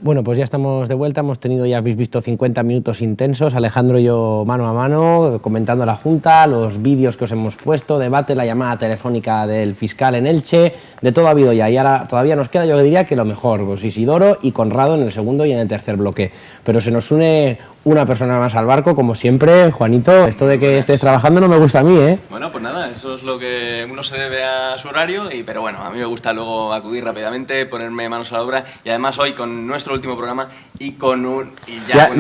Bueno, pues ya estamos de vuelta, hemos tenido, ya habéis visto, 50 minutos intensos, Alejandro y yo mano a mano, comentando la Junta, los vídeos que os hemos puesto, debate, la llamada telefónica del fiscal en Elche, de todo ha habido ya, y ahora todavía nos queda, yo diría que lo mejor, pues Isidoro y Conrado en el segundo y en el tercer bloque, pero se nos une una persona más al barco, como siempre. Juanito, esto de que estés trabajando no me gusta a mí, ¿eh? Bueno, pues nada, eso es lo que uno se debe a su horario, pero bueno, a mí me gusta luego acudir rápidamente, ponerme manos a la obra, y además hoy con nuestro último programa y con un... Ya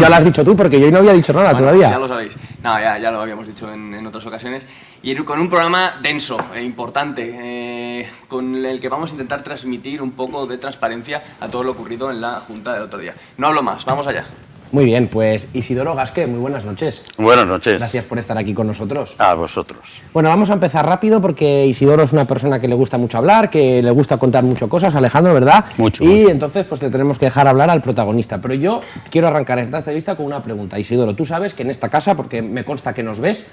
lo has dicho tú, porque yo no había dicho nada todavía. Ya lo sabéis. No, ya lo habíamos dicho en otras ocasiones. Y con un programa denso e importante, con el que vamos a intentar transmitir un poco de transparencia a todo lo ocurrido en la Junta del otro día. No hablo más, vamos allá. Muy bien, pues Isidoro Gasque, muy buenas noches. Buenas noches. Gracias por estar aquí con nosotros. A vosotros. Bueno, vamos a empezar rápido porque Isidoro es una persona que le gusta mucho hablar, que le gusta contar mucho cosas, Alejandro, ¿verdad? Mucho. Y entonces pues le tenemos que dejar hablar al protagonista. Pero yo quiero arrancar esta entrevista con una pregunta. Isidoro, tú sabes que en esta casa, porque me consta que nos ves,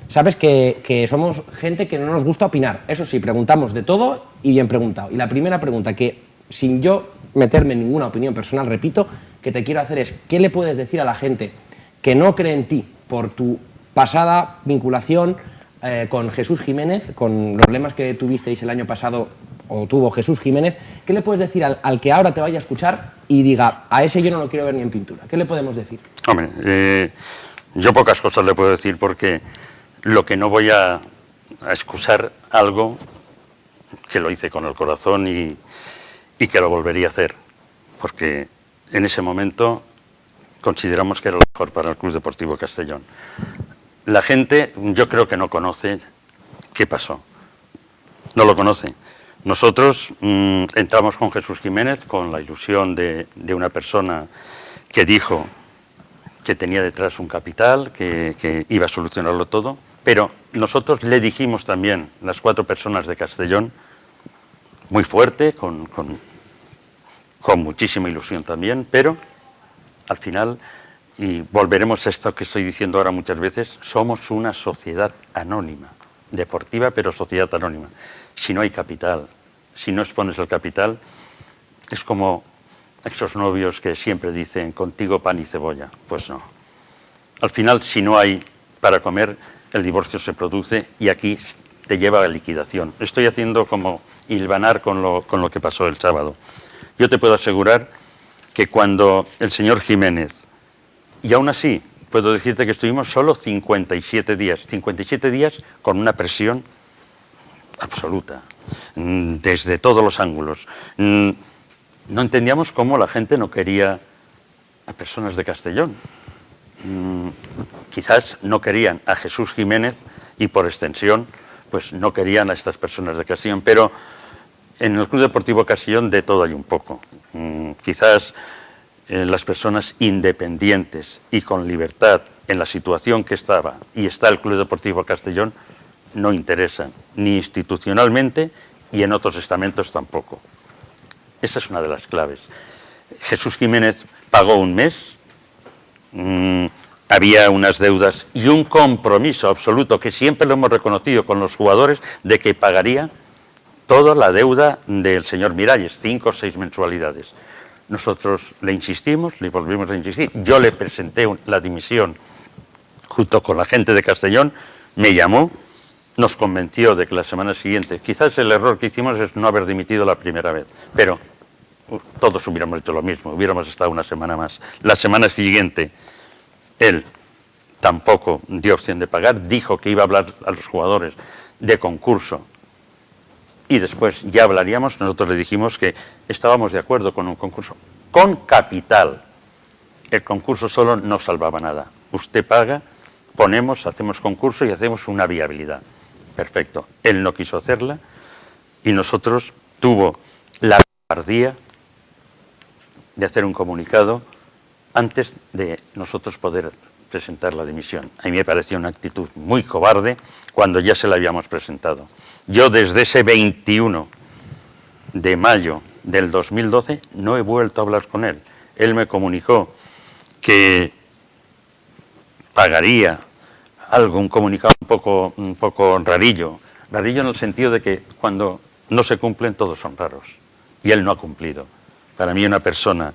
sabes que somos gente que no nos gusta opinar. Eso sí, preguntamos de todo y bien preguntado. Y la primera pregunta, que sin yo meterme en ninguna opinión personal, repito, que te quiero hacer es, ¿qué le puedes decir a la gente que no cree en ti por tu pasada vinculación con Jesús Jiménez, con los problemas que tuvisteis el año pasado o tuvo Jesús Jiménez? ¿Qué le puedes decir al que ahora te vaya a escuchar y diga, a ese yo no lo quiero ver ni en pintura? ¿Qué le podemos decir? Hombre, yo pocas cosas le puedo decir porque lo que no voy a excusar algo que lo hice con el corazón y que lo volvería a hacer, porque en ese momento consideramos que era lo mejor para el Club Deportivo Castellón. La gente, yo creo que no conoce qué pasó, no lo conoce. Nosotros entramos con Jesús Jiménez con la ilusión de una persona que dijo que tenía detrás un capital, que iba a solucionarlo todo, pero nosotros le dijimos también, las 4 personas de Castellón, muy fuerte, con muchísima ilusión también, pero al final, y volveremos a esto que estoy diciendo ahora muchas veces, somos una sociedad anónima, deportiva pero sociedad anónima. Si no hay capital, si no expones el capital, es como esos novios que siempre dicen contigo pan y cebolla. Pues no. Al final, si no hay para comer, el divorcio se produce y aquí te lleva a la liquidación. Estoy haciendo como hilvanar con lo que pasó el sábado. Yo te puedo asegurar que cuando el señor Jiménez, y aún así puedo decirte que estuvimos solo 57 días con una presión absoluta, desde todos los ángulos. No entendíamos cómo la gente no quería a personas de Castellón. Quizás no querían a Jesús Jiménez y por extensión pues no querían a estas personas de Castellón, pero en el Club Deportivo Castellón de todo hay un poco. Quizás las personas independientes y con libertad en la situación que estaba y está el Club Deportivo Castellón no interesan, ni institucionalmente y en otros estamentos tampoco. Esa es una de las claves. Jesús Jiménez pagó un mes, había unas deudas y un compromiso absoluto que siempre lo hemos reconocido con los jugadores de que pagaría toda la deuda del señor Miralles, 5 o 6 mensualidades. Nosotros le insistimos, le volvimos a insistir. Yo le presenté la dimisión junto con la gente de Castellón, me llamó, nos convenció de que la semana siguiente, quizás el error que hicimos es no haber dimitido la primera vez, pero todos hubiéramos hecho lo mismo, hubiéramos estado una semana más. La semana siguiente, él tampoco dio opción de pagar, dijo que iba a hablar a los jugadores de concurso y después ya hablaríamos. Nosotros le dijimos que estábamos de acuerdo con un concurso con capital. El concurso solo no salvaba nada. Usted paga, ponemos, hacemos concurso y hacemos una viabilidad. Perfecto. Él no quiso hacerla y nosotros tuvo la cobardía de hacer un comunicado antes de nosotros poder presentar la dimisión. A mí me pareció una actitud muy cobarde cuando ya se la habíamos presentado. Yo desde ese 21 de mayo del 2012 no he vuelto a hablar con él. Él me comunicó que pagaría algo, un comunicado un poco rarillo en el sentido de que cuando no se cumplen todos son raros, y él no ha cumplido. Para mí una persona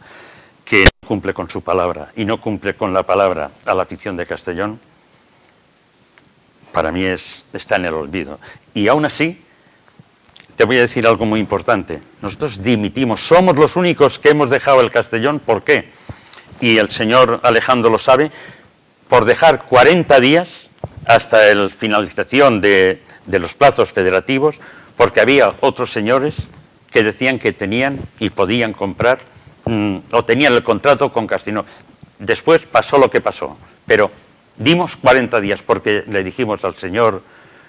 que no cumple con su palabra y no cumple con la palabra a la afición de Castellón, para mí está en el olvido. Y aún así, te voy a decir algo muy importante. Nosotros dimitimos, somos los únicos que hemos dejado el Castellón. ¿Por qué? Y el señor Alejandro lo sabe, por dejar 40 días hasta la finalización de los plazos federativos, porque había otros señores que decían que tenían y podían comprar o tenían el contrato con Castellón. Después pasó lo que pasó, pero dimos 40 días porque le dijimos al señor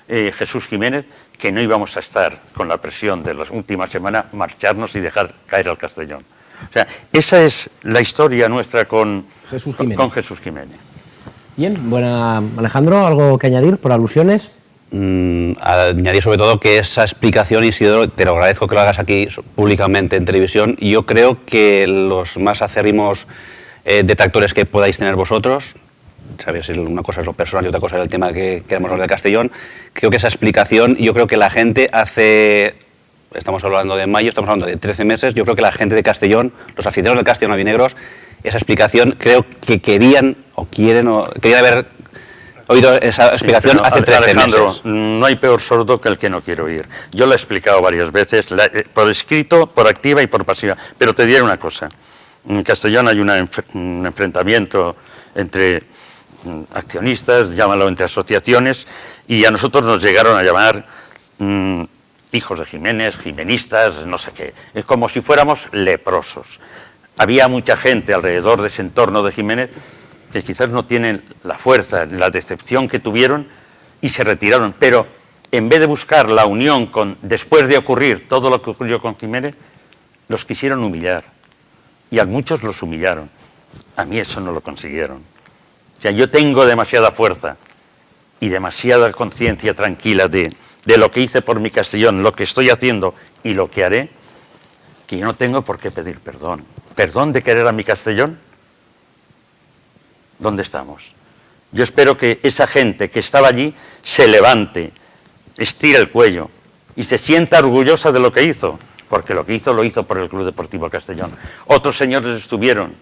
Jesús Jiménez que no íbamos a estar con la presión de las últimas semanas, marcharnos y dejar caer al Castellón. O sea, esa es la historia nuestra con Jesús Jiménez. Bien, buena. Alejandro, ¿algo que añadir por alusiones? Añadir sobre todo que esa explicación, Isidoro, te lo agradezco que lo hagas aquí públicamente en televisión, y yo creo que los más acérrimos detractores que podáis tener vosotros, sabéis, una cosa es lo personal y otra cosa es el tema que queremos hablar de Castellón, creo que esa explicación, yo creo que la gente estamos hablando de mayo, estamos hablando de 13 meses, yo creo que la gente de Castellón, los aficionados del Castellón albinegros, esa explicación creo que querían haber oído esa explicación, sí, hace 13 Alejandro, meses. No hay peor sordo que el que no quiere oír. Yo lo he explicado varias veces, por escrito, por activa y por pasiva, pero te diré una cosa. En Castellón hay un enfrentamiento entre accionistas, llámalo entre asociaciones, y a nosotros nos llegaron a llamar hijos de Jiménez, jimenistas, no sé qué. Es como si fuéramos leprosos. Había mucha gente alrededor de ese entorno de Jiménez que quizás no tienen la fuerza, la decepción que tuvieron y se retiraron. Pero en vez de buscar la unión después de ocurrir todo lo que ocurrió con Jiménez, los quisieron humillar. Y a muchos los humillaron. A mí eso no lo consiguieron. O sea, yo tengo demasiada fuerza y demasiada conciencia tranquila de lo que hice por mi Castellón, lo que estoy haciendo y lo que haré, que yo no tengo por qué pedir perdón. ¿Perdón de querer a mi Castellón? ¿Dónde estamos? Yo espero que esa gente que estaba allí se levante, estire el cuello y se sienta orgullosa de lo que hizo, porque lo que hizo lo hizo por el Club Deportivo Castellón. Otros señores estuvieron,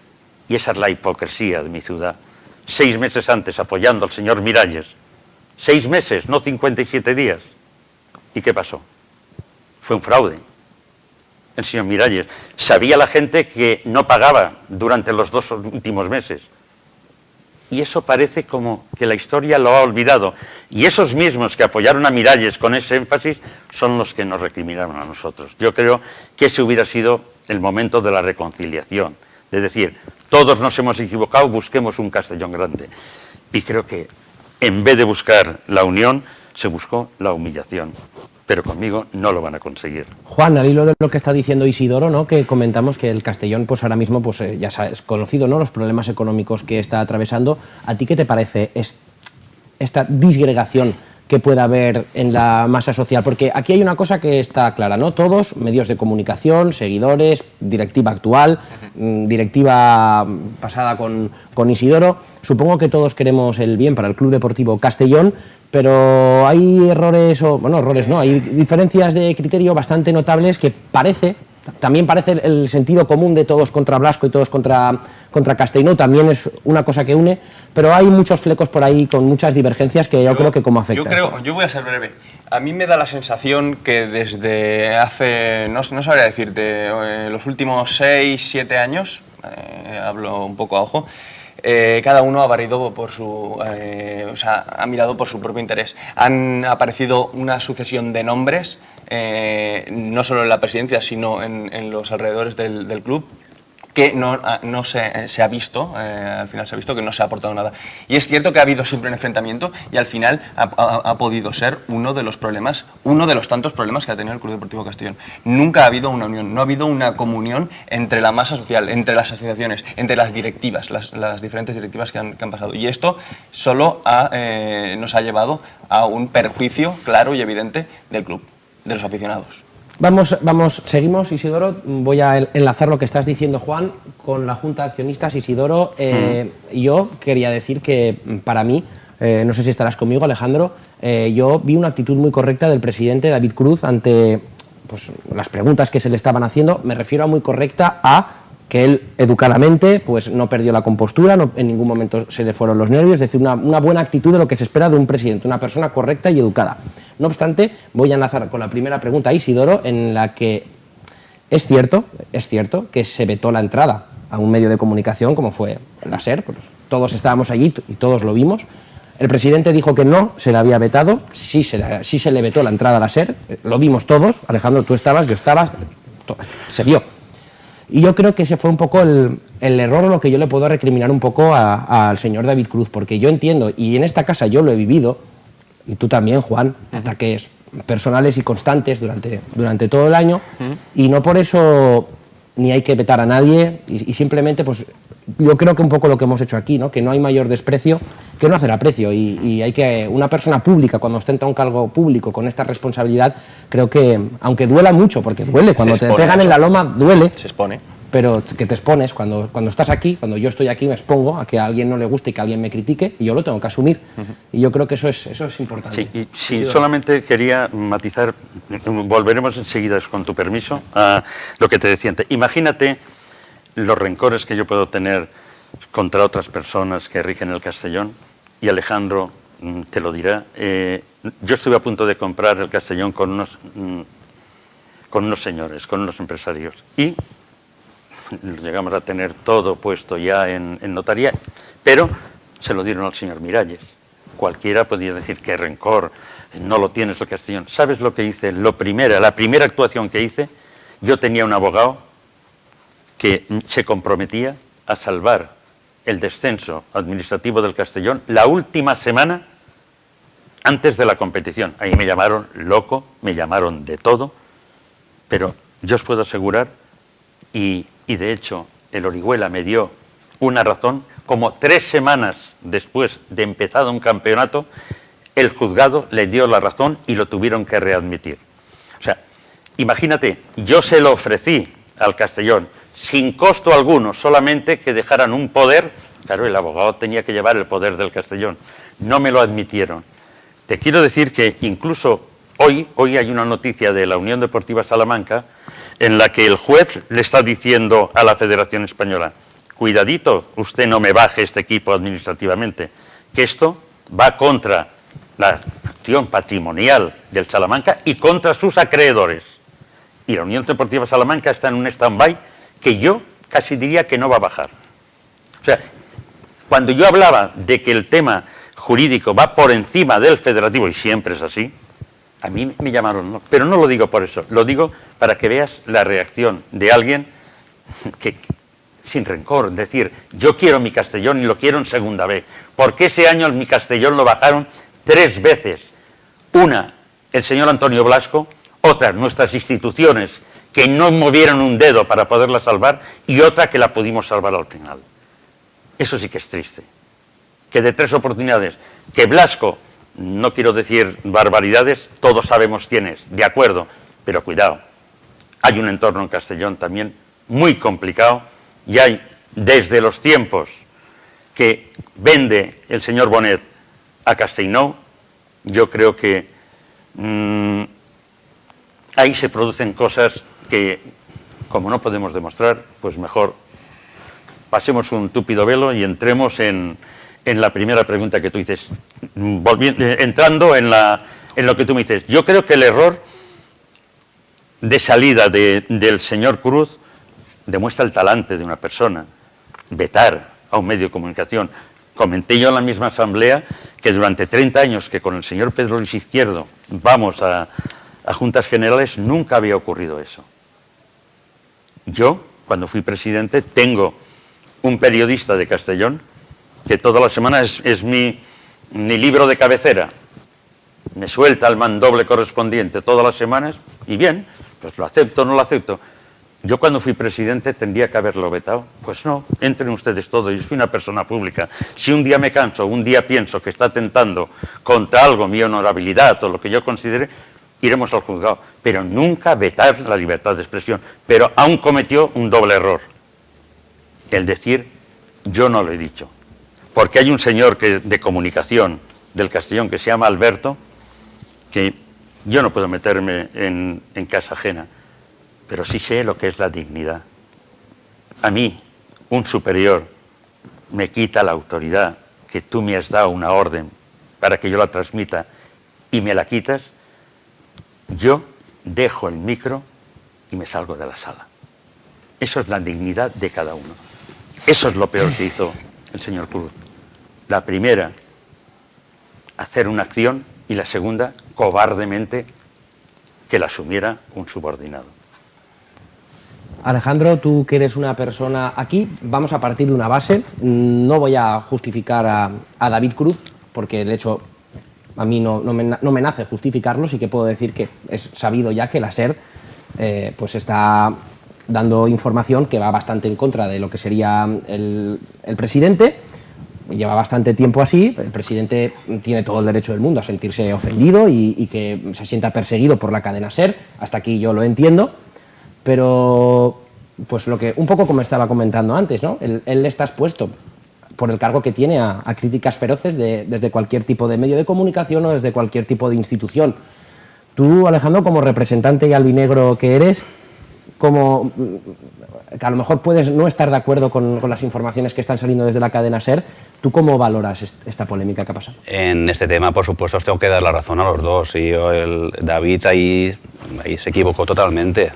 y esa es la hipocresía de mi ciudad, 6 meses antes apoyando al señor Miralles. 6 meses, no 57 días. ¿Y qué pasó? Fue un fraude. El señor Miralles. Sabía la gente que no pagaba durante los 2 últimos meses. Y eso parece como que la historia lo ha olvidado. Y esos mismos que apoyaron a Miralles con ese énfasis son los que nos recriminaron a nosotros. Yo creo que ese hubiera sido el momento de la reconciliación. De decir, todos nos hemos equivocado, busquemos un Castellón grande. Y creo que en vez de buscar la unión, se buscó la humillación. Pero conmigo no lo van a conseguir. Juan, al hilo de lo que está diciendo Isidoro, ¿no?, que comentamos que el Castellón, pues ahora mismo, pues ya sabes, conocido, ¿no?, los problemas económicos que está atravesando. ¿A ti qué te parece esta disgregación que pueda haber en la masa social? Porque aquí hay una cosa que está clara, ¿no? Todos, medios de comunicación, seguidores, directiva actual, directiva pasada con Isidoro, supongo que todos queremos el bien para el Club Deportivo Castellón, pero hay errores, errores no, hay diferencias de criterio bastante notables que también parece el sentido común de todos contra Blasco y todos contra Castellón, también es una cosa que une, pero hay muchos flecos por ahí con muchas divergencias que yo creo que como afecta. Yo voy a ser breve. A mí me da la sensación que desde hace, no sabría decirte, los últimos 6, 7 años, hablo un poco a ojo, cada uno ha variado por ha mirado por su propio interés. Han aparecido una sucesión de nombres, no solo en la presidencia, sino en los alrededores del club, que no se ha visto, al final se ha visto que no se ha aportado nada. Y es cierto que ha habido siempre un enfrentamiento y al final ha podido ser uno de los problemas, uno de los tantos problemas que ha tenido el Club Deportivo Castellón. Nunca ha habido una unión, no ha habido una comunión entre la masa social, entre las asociaciones, entre las directivas, las diferentes directivas que han pasado. Y esto solo nos ha llevado a un perjuicio claro y evidente del club, de los aficionados. Seguimos, Isidoro. Voy a enlazar lo que estás diciendo, Juan, con la Junta de Accionistas. Isidoro, yo quería decir que para mí, no sé si estarás conmigo, Alejandro, yo vi una actitud muy correcta del presidente David Cruz ante pues, las preguntas que se le estaban haciendo, me refiero a muy correcta a que él educadamente pues no perdió la compostura, no, en ningún momento se le fueron los nervios, es decir, una buena actitud de lo que se espera de un presidente, una persona correcta y educada. No obstante, voy a enlazar con la primera pregunta, Isidoro, en la que es cierto que se vetó la entrada a un medio de comunicación como fue la SER, pues todos estábamos allí y todos lo vimos. El presidente dijo que no se le había vetado, sí se le vetó la entrada a la SER, lo vimos todos, Alejandro, tú estabas, yo estaba, se vio. Y yo creo que ese fue un poco el error, lo que yo le puedo recriminar un poco al señor David Cruz, porque yo entiendo, y en esta casa yo lo he vivido, y tú también, Juan, ataques personales y constantes durante todo el año, y no por eso ni hay que vetar a nadie, y simplemente, pues, yo creo que un poco lo que hemos hecho aquí, ¿no? Que no hay mayor desprecio que no hacer aprecio, y hay que, una persona pública, cuando ostenta un cargo público con esta responsabilidad, creo que, aunque duela mucho, porque duele, cuando te pegan en la loma duele, se expone, pero que te expones, cuando estás aquí, cuando yo estoy aquí me expongo a que a alguien no le guste y que alguien me critique, y yo lo tengo que asumir, y yo creo que eso es importante. Sí, y sí, solamente quería matizar, volveremos enseguida, con tu permiso, a lo que te decía antes. Imagínate los rencores que yo puedo tener contra otras personas que rigen el Castellón, y Alejandro te lo dirá. Yo estuve a punto de comprar el Castellón con unos señores, con unos empresarios, y llegamos a tener todo puesto ya en notaría, pero se lo dieron al señor Miralles. Cualquiera podía decir qué rencor, no lo tienes el Castellón. ¿Sabes lo que hice? La primera actuación que hice, yo tenía un abogado que se comprometía a salvar el descenso administrativo del Castellón la última semana antes de la competición. Ahí me llamaron loco, me llamaron de todo, pero yo os puedo asegurar, y de hecho el Orihuela me dio una razón, como 3 semanas después de empezado un campeonato, el juzgado le dio la razón y lo tuvieron que readmitir. O sea, imagínate, yo se lo ofrecí al Castellón sin costo alguno, solamente que dejaran un poder. Claro, el abogado tenía que llevar el poder del Castellón. No me lo admitieron. Te quiero decir que incluso hoy hay una noticia de la Unión Deportiva Salamanca en la que el juez le está diciendo a la Federación Española: cuidadito, usted no me baje este equipo administrativamente, que esto va contra la acción patrimonial del Salamanca y contra sus acreedores. Y la Unión Deportiva Salamanca está en un stand-by que yo casi diría que no va a bajar. O sea, cuando yo hablaba de que el tema jurídico va por encima del federativo, y siempre es así, a mí me llamaron, ¿no? Pero no lo digo por eso, lo digo para que veas la reacción de alguien que, sin rencor, decir, yo quiero mi Castellón y lo quiero en segunda B. Porque ese año mi Castellón lo bajaron 3 veces. Una, el señor Antonio Blasco; otra, nuestras instituciones, que no movieron un dedo para poderla salvar, y otra que la pudimos salvar al final. Eso sí que es triste. Que de 3 oportunidades, que Blasco, no quiero decir barbaridades, todos sabemos quién es, de acuerdo, pero cuidado, hay un entorno en Castellón también muy complicado, y hay desde los tiempos que vende el señor Bonet a Castellnou, yo creo que ahí se producen cosas que, como no podemos demostrar, pues mejor pasemos un túpido velo y entremos en la primera pregunta que tú dices, entrando en lo que tú me dices. Yo creo que el error de salida del señor Cruz demuestra el talante de una persona. Vetar a un medio de comunicación. Comenté yo en la misma asamblea que durante 30 años que con el señor Pedro Luis Izquierdo vamos a Juntas Generales, nunca había ocurrido eso. Yo, cuando fui presidente, tengo un periodista de Castellón que toda la semana es mi libro de cabecera. Me suelta el mandoble correspondiente todas las semanas y bien, pues lo acepto o no lo acepto. Yo cuando fui presidente tendría que haberlo vetado. Pues no, entren ustedes todos, yo soy una persona pública. Si un día me canso, un día pienso que está atentando contra algo, mi honorabilidad o lo que yo considere, iremos al juzgado. Pero nunca vetar la libertad de expresión. Pero aún cometió un doble error. El decir, yo no lo he dicho. Porque hay un señor de comunicación del Castellón que se llama Alberto, que Yo no puedo meterme en casa ajena, pero sí sé lo que es la dignidad. A mí, un superior me quita la autoridad que tú me has dado una orden para que yo la transmita y me la quitas, yo dejo el micro y me salgo de la sala. Eso es la dignidad de cada uno. Eso es lo peor que hizo el señor Cruz. La primera, hacer una acción, y la segunda, cobardemente, que la asumiera un subordinado. Alejandro, tú que eres una persona... Aquí vamos a partir de una base. No voy a justificar a David Cruz, porque el hecho a mí no me nace justificarlo. Sí que puedo decir que es sabido ya que la SER pues está dando información que va bastante en contra de lo que sería el presidente. Lleva bastante tiempo así. El presidente tiene todo el derecho del mundo a sentirse ofendido y que se sienta perseguido por la cadena SER. Hasta aquí yo lo entiendo. Pero, pues lo que un poco como estaba comentando antes, ¿no? Él está expuesto por el cargo que tiene a críticas feroces desde cualquier tipo de medio de comunicación o desde cualquier tipo de institución. Tú, Alejandro, como representante y albinegro que eres, como que a lo mejor puedes no estar de acuerdo con las informaciones que están saliendo desde la cadena SER, ¿tú cómo valoras esta polémica que ha pasado? En este tema, por supuesto, os tengo que dar la razón a los dos. Y David ahí se equivocó totalmente.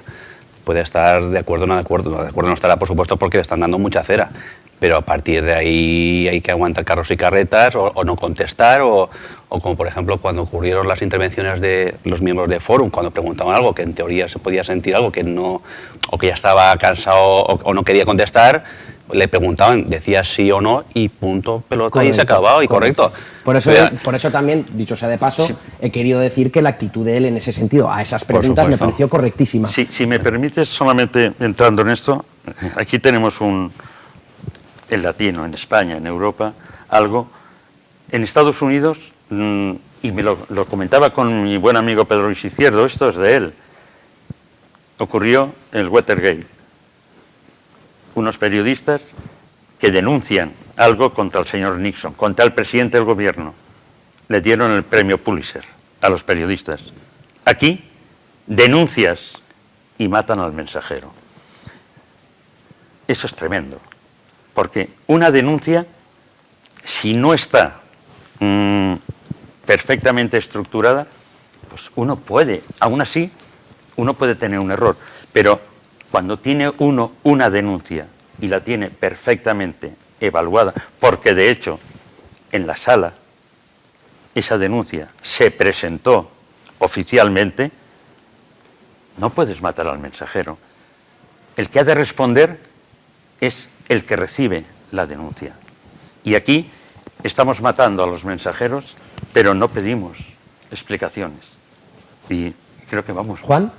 Puede estar de acuerdo o no de acuerdo. De acuerdo no estará, por supuesto, porque le están dando mucha cera. Pero a partir de ahí hay que aguantar carros y carretas o no contestar. O como, por ejemplo, cuando ocurrieron las intervenciones de los miembros de Fórum, cuando preguntaban algo que en teoría se podía sentir algo que no, o que ya estaba cansado o no quería contestar, le preguntaban, decía sí o no y punto, pelota, correcto, y se ha acabado, y correcto. Por eso también, dicho sea de paso, sí, he querido decir que la actitud de él en ese sentido a esas preguntas me pareció correctísima. Sí, si me permites, solamente entrando en esto, aquí tenemos el latino, en España, en Europa, algo. En Estados Unidos, y me lo comentaba con mi buen amigo Pedro Luis Izquierdo, esto es de él, ocurrió el Watergate. Unos periodistas que denuncian algo contra el señor Nixon, contra el presidente del gobierno. Le dieron el premio Pulitzer a los periodistas. Aquí, denuncias y matan al mensajero. Eso es tremendo, porque una denuncia, si no está perfectamente estructurada, pues uno puede, aún así, uno puede tener un error, pero cuando tiene uno una denuncia y la tiene perfectamente evaluada, porque de hecho en la sala esa denuncia se presentó oficialmente, no puedes matar al mensajero. El que ha de responder es el que recibe la denuncia. Y aquí estamos matando a los mensajeros, pero no pedimos explicaciones. Y creo que vamos. Juan.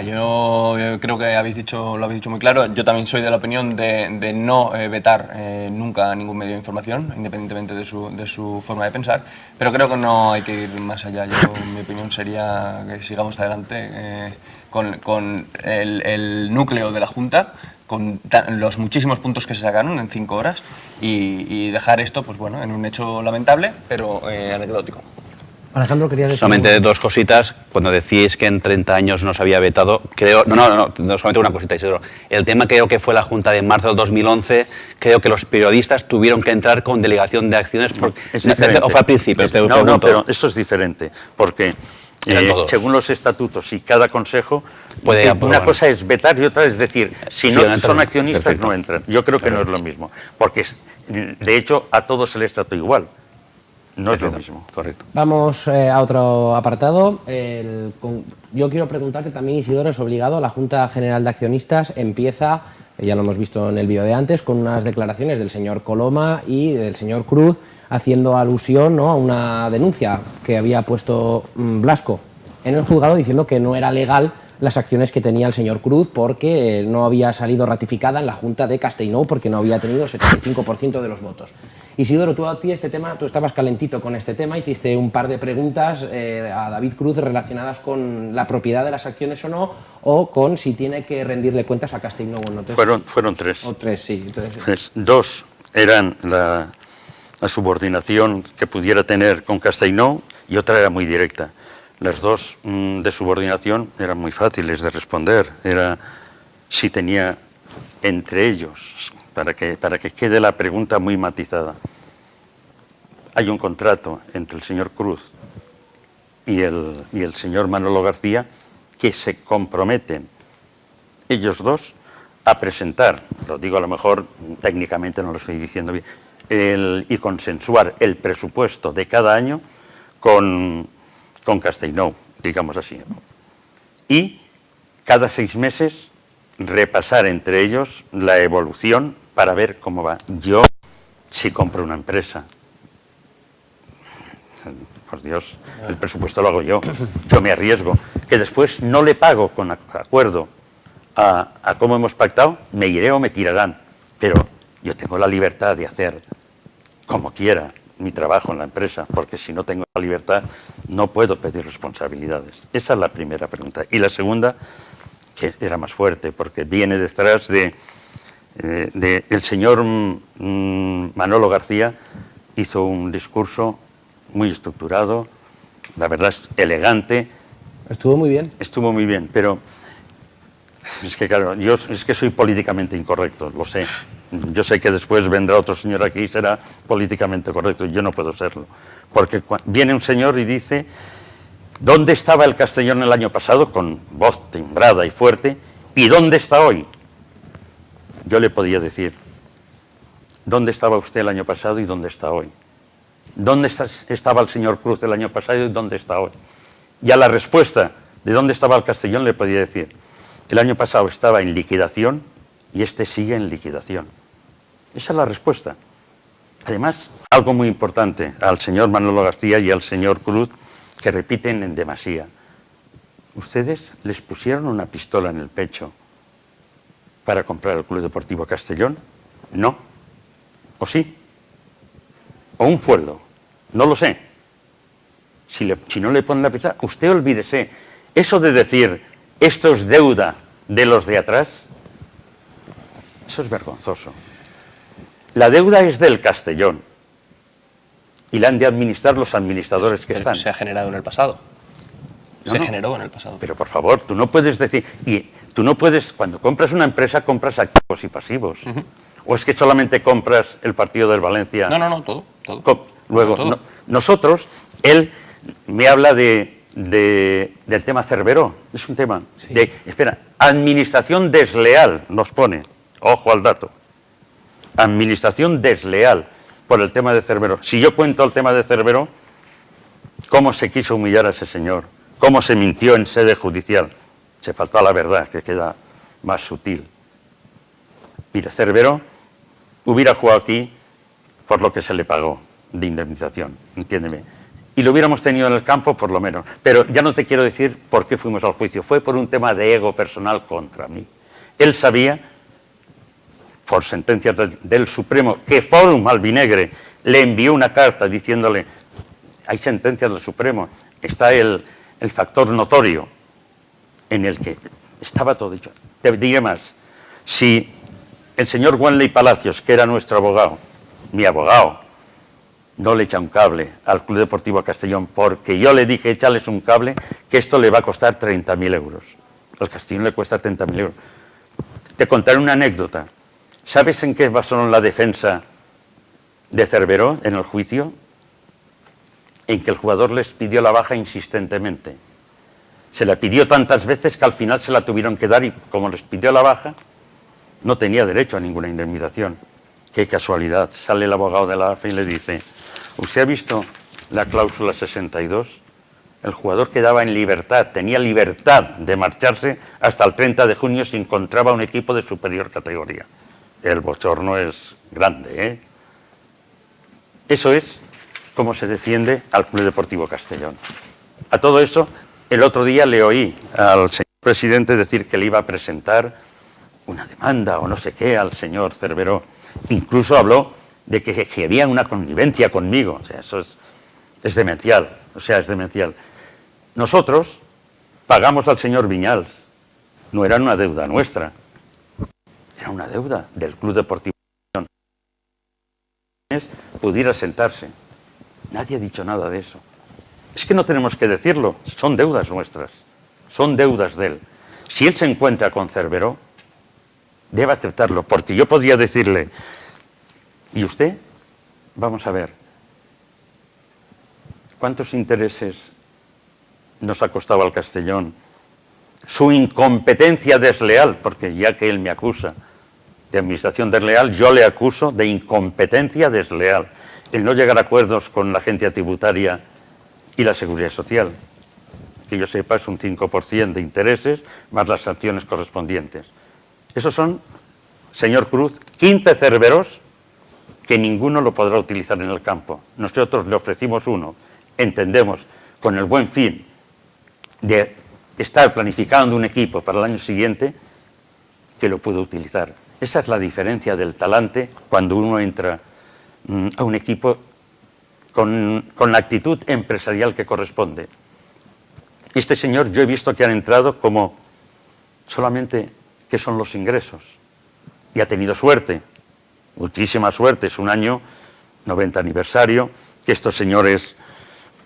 Yo creo que lo habéis dicho muy claro. Yo también soy de la opinión de no vetar nunca ningún medio de información, independientemente de su forma de pensar, pero creo que no hay que ir más allá. Mi opinión sería que sigamos adelante con el núcleo de la Junta, con los muchísimos puntos que se sacaron en 5 horas y dejar esto, pues bueno, en un hecho lamentable, pero anecdótico. Alejandro, querías decir... Solamente dos cositas. Cuando decís que en 30 años no se había vetado, creo... No, solamente una cosita, Isidoro. El tema creo que fue la Junta de marzo del 2011, creo que los periodistas tuvieron que entrar con delegación de acciones... ¿O fue al principio? No, pero esto es diferente, porque según los estatutos y cada consejo, una cosa es vetar y otra es decir, si no son accionistas, perfecto, no entran. Yo creo que no es lo mismo, porque de hecho a todos se les trató igual. No es lo mismo, correcto. Vamos a otro apartado. Yo quiero preguntarte también, Isidoro, es obligado, la Junta General de Accionistas empieza, ya lo hemos visto en el vídeo de antes, con unas declaraciones del señor Coloma y del señor Cruz, haciendo alusión, ¿no?, a una denuncia que había puesto Blasco en el juzgado diciendo que no era legal las acciones que tenía el señor Cruz porque no había salido ratificada en la Junta de Castellnou porque no había tenido el 75% de los votos. Isidoro, tú estabas calentito con este tema, hiciste un par de preguntas a David Cruz relacionadas con la propiedad de las acciones o no, o con si tiene que rendirle cuentas a Castellnou o no. Fueron tres. O tres, sí. Entonces... Dos eran la subordinación que pudiera tener con Castellnou y otra era muy directa. Las dos de subordinación eran muy fáciles de responder. Era si tenía entre ellos, para que quede la pregunta muy matizada. Hay un contrato entre el señor Cruz y el señor Manolo García que se comprometen ellos dos a presentar, lo digo a lo mejor técnicamente no lo estoy diciendo bien, y consensuar el presupuesto de cada año con Castellnou, digamos así. Y cada 6 meses repasar entre ellos la evolución para ver cómo va. Yo, si compro una empresa, por Dios, el presupuesto lo hago yo me arriesgo, que después no le pago con acuerdo a cómo hemos pactado, me iré o me tirarán, pero yo tengo la libertad de hacer como quiera mi trabajo en la empresa, porque si no tengo la libertad no puedo pedir responsabilidades. Esa es la primera pregunta. Y la segunda, que era más fuerte, porque viene detrás de el señor Manolo García hizo un discurso muy estructurado, la verdad es elegante. Estuvo muy bien. Estuvo muy bien, pero es que claro, yo es que soy políticamente incorrecto, lo sé. Yo sé que después vendrá otro señor aquí y será políticamente correcto, y yo no puedo serlo. Porque viene un señor y dice, ¿dónde estaba el Castellón el año pasado? Con voz timbrada y fuerte, ¿y dónde está hoy? Yo le podía decir, ¿dónde estaba usted el año pasado y dónde está hoy? ¿Dónde estaba el señor Cruz el año pasado y dónde está hoy? Y a la respuesta de dónde estaba el Castellón le podía decir, el año pasado estaba en liquidación y este sigue en liquidación. Esa es la respuesta. Además, algo muy importante al señor Manolo García y al señor Cruz, que repiten en demasía. ¿Ustedes les pusieron una pistola en el pecho para comprar el Club Deportivo Castellón? No. ¿O sí? ¿O un sueldo? No lo sé. Si no le ponen la pistola, usted olvídese. Eso de decir, esto es deuda de los de atrás, eso es vergonzoso. La deuda es del Castellón y la han de administrar los administradores que están. Se ha generado en el pasado. Se generó en el pasado. Pero por favor, tú no puedes decir, y tú no puedes, cuando compras una empresa, compras activos y pasivos. ¿O es que solamente compras el partido del Valencia? No, todo. Luego, todo. Nosotros, él me habla del tema Cerveró. Es un tema de, espera, administración desleal, nos pone, ojo al dato. Administración desleal por el tema de Cerveró. Si yo cuento el tema de Cerveró, cómo se quiso humillar a ese señor, cómo se mintió en sede judicial, se faltó a la verdad, que queda más sutil. Mire, Cerveró hubiera jugado aquí por lo que se le pagó de indemnización, entiéndeme. Y lo hubiéramos tenido en el campo, por lo menos. Pero ya no te quiero decir por qué fuimos al juicio. Fue por un tema de ego personal contra mí. Él sabía, por sentencias del Supremo, que Fórum Albinegre le envió una carta diciéndole, hay sentencias del Supremo, está el factor notorio, en el que estaba todo dicho. Te diré más, si el señor Wanley Palacios, que era nuestro abogado, mi abogado, no le echa un cable al Club Deportivo Castellón, porque yo le dije, échales un cable, que esto le va a costar 30.000 euros. Al Castellón le cuesta 30.000 euros. Te contaré una anécdota. ¿Sabes en qué basaron la defensa de Cerveró en el juicio? En que el jugador les pidió la baja insistentemente. Se la pidió tantas veces que al final se la tuvieron que dar y como les pidió la baja, no tenía derecho a ninguna indemnización. Qué casualidad. Sale el abogado de la AFE y le dice, ¿usted ha visto la cláusula 62? El jugador quedaba en libertad, tenía libertad de marcharse hasta el 30 de junio si encontraba un equipo de superior categoría. El bochorno es grande, ¿eh? Eso es cómo se defiende al Club Deportivo Castellón. A todo eso, el otro día le oí al señor presidente decir que le iba a presentar una demanda o no sé qué al señor Cerveró. Incluso habló de que si había una connivencia conmigo. O sea, eso es demencial. O sea, es demencial. Nosotros pagamos al señor Viñals. No era una deuda nuestra. Era una deuda del Club Deportivo. Pudiera sentarse. Nadie ha dicho nada de eso. Es que no tenemos que decirlo, son deudas nuestras, son deudas de él. Si él se encuentra con Cerveró, debe aceptarlo, porque yo podría decirle, ¿y usted? Vamos a ver, ¿cuántos intereses nos ha costado al Castellón su incompetencia desleal? Porque ya que él me acusa de administración desleal, yo le acuso de incompetencia desleal, el no llegar a acuerdos con la agencia tributaria y la seguridad social. Que yo sepa, es un 5% de intereses más las sanciones correspondientes. Esos son, señor Cruz, 15 Cerveros que ninguno lo podrá utilizar en el campo. Nosotros le ofrecimos uno, entendemos, con el buen fin de estar planificando un equipo para el año siguiente, que lo puede utilizar. Esa es la diferencia del talante cuando uno entra a un equipo con la actitud empresarial que corresponde. Este señor, yo he visto que han entrado como solamente que son los ingresos. Y ha tenido suerte, muchísima suerte. Es un año 90 aniversario, que estos señores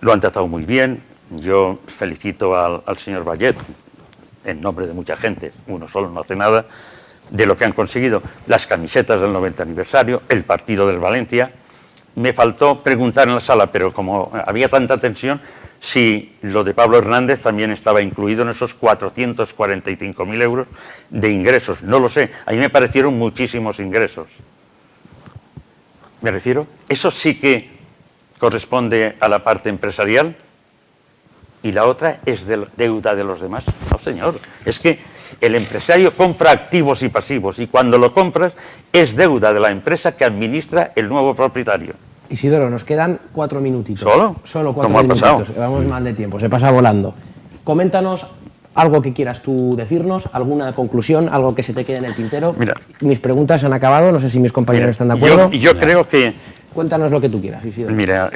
lo han tratado muy bien. Yo felicito al señor Vallet, en nombre de mucha gente, uno solo no hace nada, de lo que han conseguido. Las camisetas del 90 aniversario, el partido del Valencia. Me faltó preguntar en la sala, pero como había tanta tensión, si lo de Pablo Hernández también estaba incluido en esos 445.000 euros de ingresos. No lo sé, a mí me parecieron muchísimos ingresos. Me refiero, eso sí que corresponde a la parte empresarial y la otra es de deuda de los demás. No, señor, es que el empresario compra activos y pasivos y cuando lo compras es deuda de la empresa que administra el nuevo propietario. Isidoro, nos quedan 4 minutitos. ¿Solo? Solo 4 ¿Cómo ha minutitos. pasado? Vamos mal de tiempo, se pasa volando. Coméntanos algo que quieras tú decirnos, alguna conclusión, algo que se te quede en el tintero. Mira, mis preguntas se han acabado, no sé si mis compañeros mira, están de acuerdo. Yo creo que... Cuéntanos lo que tú quieras, Isidoro. Mira,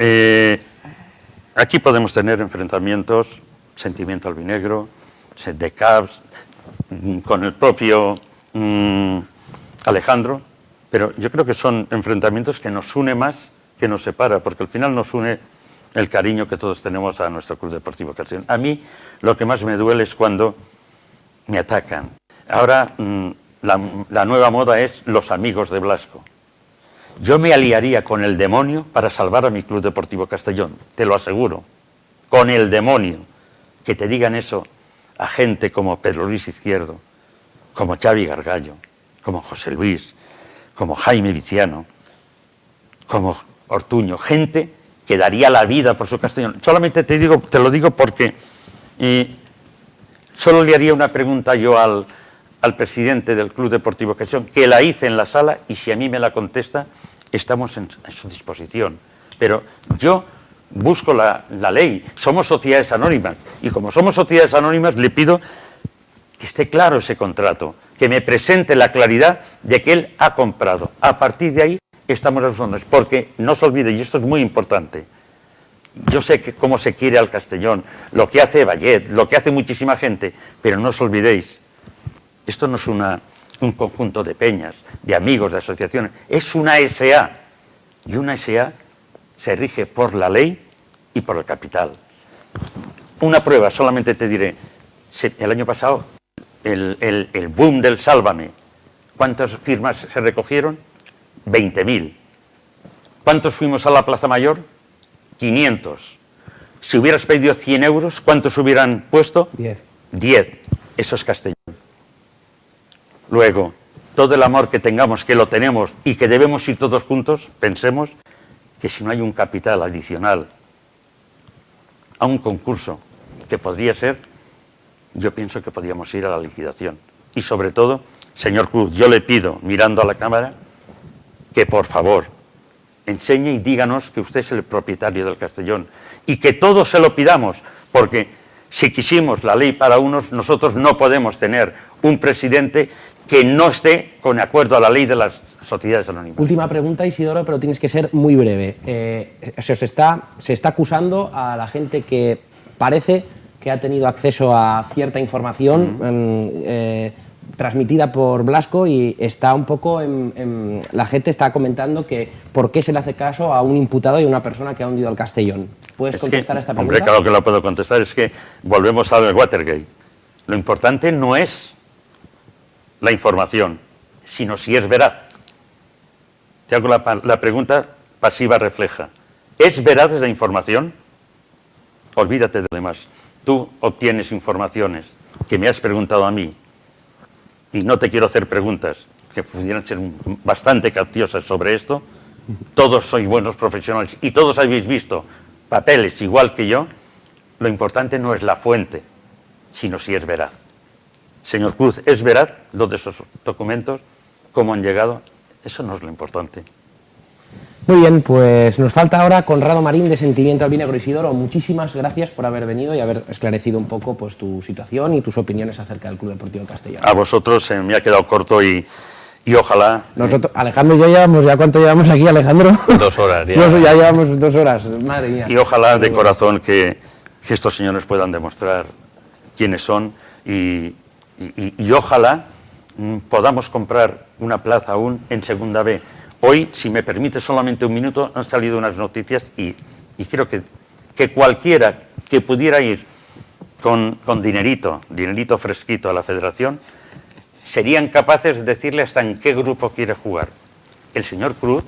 aquí podemos tener enfrentamientos, sentimiento albinegro, de CAPS, con el propio Alejandro, pero yo creo que son enfrentamientos que nos une más que nos separa, porque al final nos une el cariño que todos tenemos a nuestro Club Deportivo Castellón. A mí lo que más me duele es cuando me atacan. Ahora la nueva moda es los amigos de Blasco. Yo me aliaría con el demonio para salvar a mi Club Deportivo Castellón, te lo aseguro, con el demonio. Que te digan eso a gente como Pedro Luis Izquierdo, como Xavi Gargallo, como José Luis, como Jaime Viciano, como Ortuño, gente que daría la vida por su Castellón. Solamente te lo digo porque solo le haría una pregunta yo al presidente del Club Deportivo Castellón, que la hice en la sala y si a mí me la contesta, estamos en su disposición. Pero yo busco la ley, somos sociedades anónimas y como somos sociedades anónimas le pido que esté claro ese contrato, que me presente la claridad de que él ha comprado. A partir de ahí estamos en los fondos, porque no se olvide, y esto es muy importante, yo sé que cómo se quiere al Castellón, lo que hace Vallet, lo que hace muchísima gente, pero no os olvidéis, esto no es un conjunto de peñas, de amigos, de asociaciones, es una SA, y una SA se rige por la ley y por el capital. Una prueba, solamente te diré, el año pasado, el boom del Sálvame, ¿cuántas firmas se recogieron? 20.000. ¿Cuántos fuimos a la Plaza Mayor? 500. Si hubieras pedido 100 euros, ¿cuántos hubieran puesto? 10. 10. Eso es Castellón. Luego, todo el amor que tengamos, que lo tenemos y que debemos ir todos juntos, pensemos que si no hay un capital adicional a un concurso que podría ser, yo pienso que podríamos ir a la liquidación. Y sobre todo, señor Cruz, yo le pido, mirando a la cámara, que por favor enseñe y díganos que usted es el propietario del Castellón y que todos se lo pidamos, porque si quisimos la ley para unos, nosotros no podemos tener un presidente que no esté con acuerdo a la ley de las sociedades anónimas. Última pregunta, Isidoro, pero tienes que ser muy breve. Se está acusando a la gente que parece que ha tenido acceso a cierta información transmitida por Blasco y está un poco la gente está comentando que por qué se le hace caso a un imputado y a una persona que ha hundido al Castellón. ¿Puedes contestar a esta pregunta? Hombre, claro que lo puedo contestar. Es que volvemos al Watergate. Lo importante no es la información, sino si es veraz. Te hago la pregunta pasiva refleja. ¿Es veraz la información? Olvídate de lo demás. Tú obtienes informaciones que me has preguntado a mí y no te quiero hacer preguntas que pudieran ser bastante capciosas sobre esto. Todos sois buenos profesionales y todos habéis visto papeles igual que yo. Lo importante no es la fuente, sino si es veraz. Señor Cruz, ¿es veraz lo de esos documentos? ¿Cómo han llegado? Eso no es lo importante. Muy bien, pues nos falta ahora Conrado Marín de Sentimiento Albinegro. Isidoro, muchísimas gracias por haber venido y haber esclarecido un poco pues, tu situación y tus opiniones acerca del Club Deportivo Castellón. A vosotros me ha quedado corto y ojalá... Nosotros, Alejandro y yo llevamos, ¿ya cuánto llevamos aquí, Alejandro? 2 horas ya. Ya llevamos 2 horas, madre mía. Y ojalá de corazón que estos señores puedan demostrar quiénes son y ojalá podamos comprar una plaza aún en Segunda B. Hoy, si me permite solamente un minuto, han salido unas noticias y creo que cualquiera que pudiera ir con dinerito fresquito a la federación, serían capaces de decirle hasta en qué grupo quiere jugar. El señor Cruz,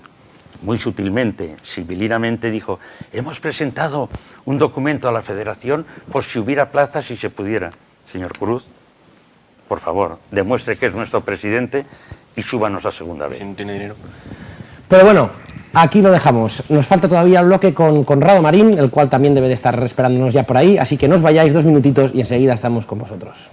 muy sutilmente, civilinamente, dijo: hemos presentado un documento a la federación por si hubiera plazas y se pudiera. Señor Cruz, por favor, demuestre que es nuestro presidente y súbanos a Segunda B. Si no tiene dinero. Pero bueno, aquí lo dejamos. Nos falta todavía el bloque con Conrado Marín, el cual también debe de estar esperándonos ya por ahí, así que no os vayáis 2 minutitos y enseguida estamos con vosotros.